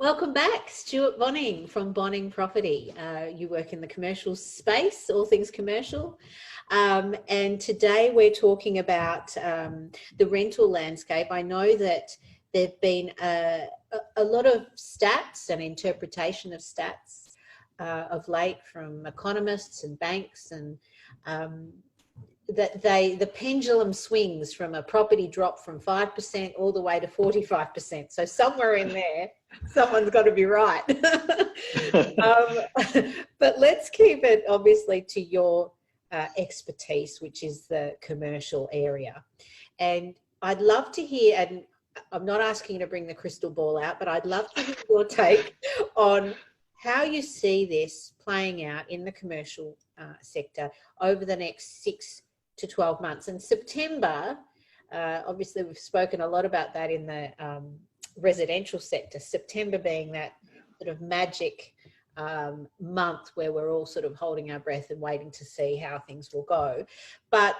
Welcome back, Stuart Bonning from Bonning Property. You work in the commercial space, all things commercial. And today we're talking about the rental landscape. I know that there have been a lot of stats and interpretation of stats of late from economists and banks, and that the pendulum swings from a property drop from 5% all the way to 45%. So somewhere in there, someone's got to be right. But let's keep it obviously to your expertise, which is the commercial area. And I'd love to hear, and I'm not asking you to bring the crystal ball out, but I'd love to hear your take on how you see this playing out in the commercial sector over the next 6 to 12 months. And September, obviously we've spoken a lot about that in the residential sector, September being that sort of magic month where we're all sort of holding our breath and waiting to see how things will go. But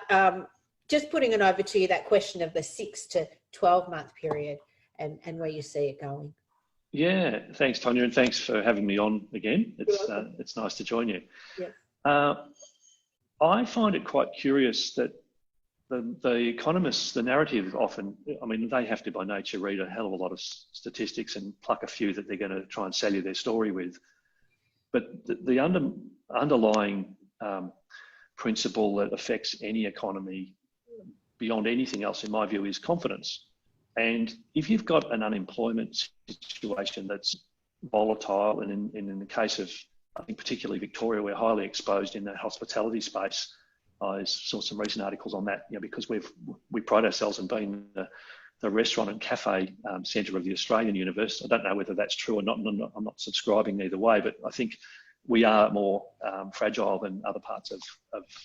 just putting it over to you, that question of the 6 to 12 month period and where you see it going. Yeah, thanks, Tonya, and thanks for having me on again. It's nice to join you. Yeah. I find it quite curious that the economists, the narrative often, I mean, they have to by nature read a hell of a lot of statistics and pluck a few that they're going to try and sell you their story with. But the underlying principle that affects any economy beyond anything else, in my view, is confidence. And if you've got an unemployment situation that's volatile, and in the case of, I think particularly Victoria, we're highly exposed in the hospitality space. I saw some recent articles on that, because we pride ourselves in being the restaurant and cafe centre of the Australian universe. I don't know whether that's true or not. I'm not subscribing either way, but I think we are more fragile than other parts of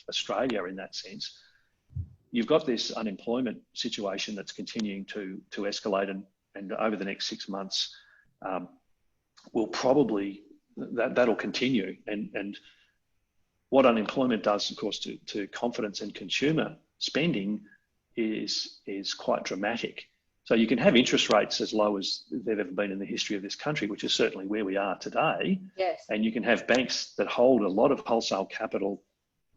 Australia in that sense. You've got this unemployment situation that's continuing to escalate, and over the next 6 months, will probably that'll continue. And what unemployment does, of course, to confidence and consumer spending is quite dramatic. So you can have interest rates as low as they've ever been in the history of this country, which is certainly where we are today. Yes. And you can have banks that hold a lot of wholesale capital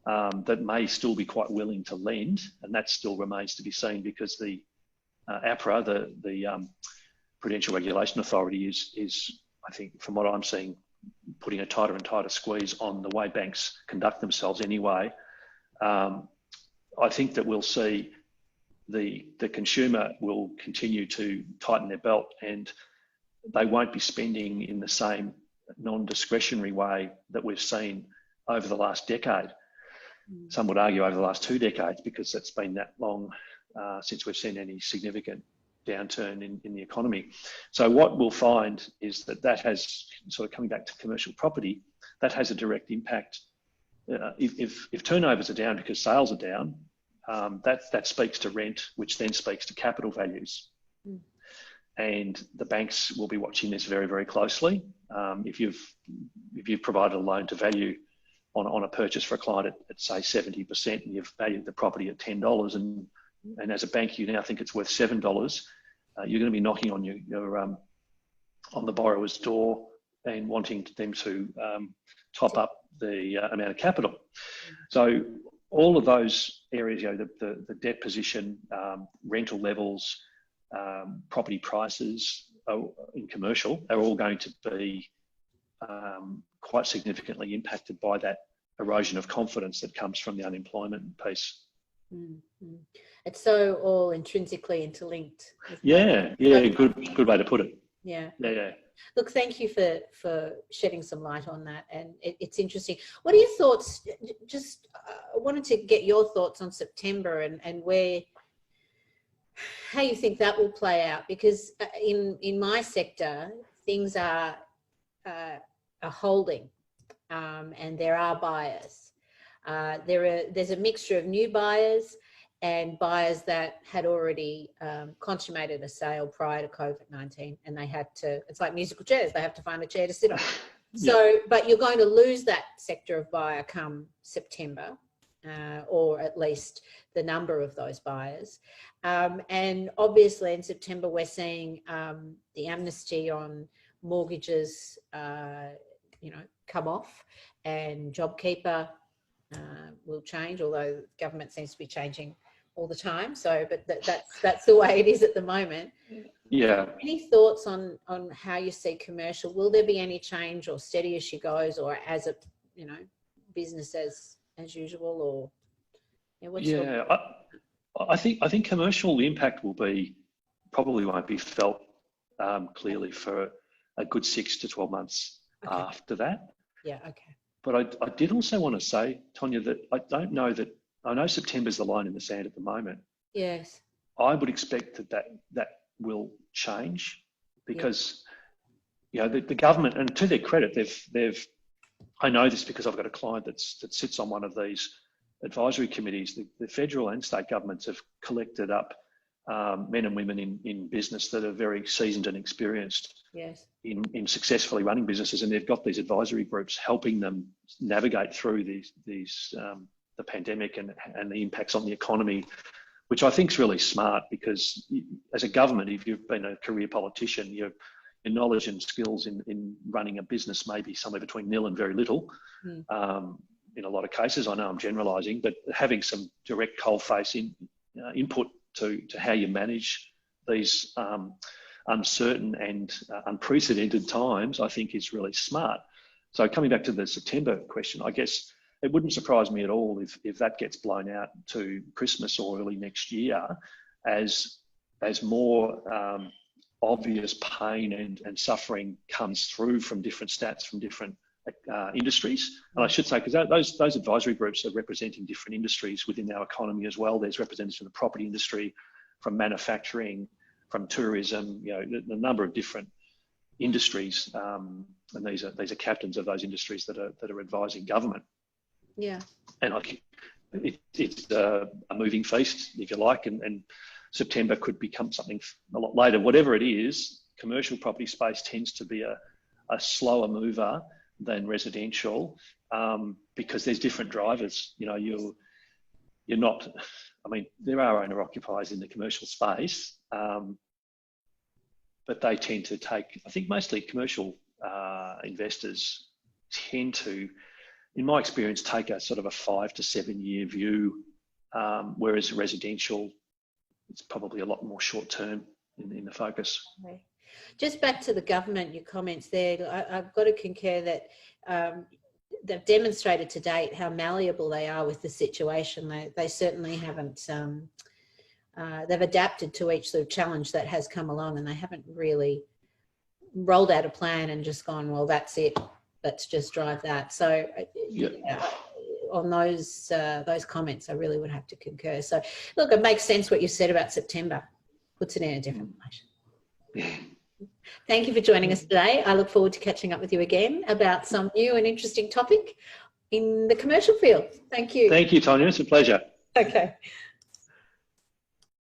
that may still be quite willing to lend, and that still remains to be seen, because the APRA, the Prudential Regulation Authority, is, I think, from what I'm seeing, putting a tighter and tighter squeeze on the way banks conduct themselves anyway. I think that we'll see the consumer will continue to tighten their belt, and they won't be spending in the same non-discretionary way that we've seen over the last decade. Some would argue over the last 2 decades, because it's been that long since we've seen any significant downturn in the economy. So what we'll find is that has, sort of coming back to commercial property, that has a direct impact. If turnovers are down because sales are down, that speaks to rent, which then speaks to capital values. And the banks will be watching this very, very closely. If you've provided a loan to value on a purchase for a client at say 70%, and you've valued the property at $10, and as a bank you now think it's worth $7, you're going to be knocking on your on the borrower's door and wanting them to top up the amount of capital. So all of those areas, the debt position, rental levels, property prices in commercial are all going to be quite significantly impacted by that erosion of confidence that comes from the unemployment piece. Mm-hmm. It's so all intrinsically interlinked. Yeah, good way to put it. Yeah. Look, thank you for shedding some light on that, and it's interesting. What are your thoughts? Just I wanted to get your thoughts on September and how you think that will play out, because in my sector things are holding, and there are buyers. There's a mixture of new buyers and buyers that had already consummated a sale prior to COVID-19, and they had to, it's like musical chairs, they have to find a chair to sit on. So, but you're going to lose that sector of buyer come September, or at least the number of those buyers. And obviously in September, we're seeing the amnesty on mortgages, come off, and JobKeeper will change, although the government seems to be changing all the time. So, but that's the way it is at the moment. Yeah. Any thoughts on how you see commercial? Will there be any change, or steady as she goes, or as a business as usual, or I think commercial impact probably won't be felt clearly for a good 6 to 12 months after that. Yeah. Okay. But I did also want to say, Tonya, that I know September's the line in the sand at the moment. Yes. I would expect that will change, because the government, and to their credit, they've I know this because I've got a client that sits on one of these advisory committees. The federal and state governments have collected up men and women in business that are very seasoned and experienced in successfully running businesses, and they've got these advisory groups helping them navigate through the pandemic and the impacts on the economy, which I think is really smart, because as a government, if you've been a career politician, your knowledge and skills in running a business may be somewhere between nil and very little. In a lot of cases, I know I'm generalising, but having some direct coalface input to how you manage these uncertain and unprecedented times, I think is really smart. So coming back to the September question, I guess it wouldn't surprise me at all if that gets blown out to Christmas or early next year, as more obvious pain and suffering comes through from different stats from different industries. And I should say, because those advisory groups are representing different industries within our economy as well. There's representatives from the property industry, from manufacturing, from tourism, the number of different industries, and these are captains of those industries that are advising government. Yeah. And it's a moving feast, if you like, and September could become something a lot later. Whatever it is, commercial property space tends to be a slower mover than residential, because there's different drivers. You're not, there are owner occupiers in the commercial space, but they tend to take, I think mostly commercial investors tend to, in my experience, take a sort of a 5 to 7 year view, whereas residential, it's probably a lot more short term in the focus. Okay. Just back to the government, your comments there, I've got to concur that they've demonstrated to date how malleable they are with the situation. They certainly haven't, they've adapted to each sort of challenge that has come along, and they haven't really rolled out a plan and just gone, well, that's it, let's just drive that. So on those comments, I really would have to concur. So look, it makes sense what you said about September, puts it in a different light. Thank you for joining us today. I look forward to catching up with you again about some new and interesting topic in the commercial field. Thank you. Thank you, Tonya. It's a pleasure. Okay.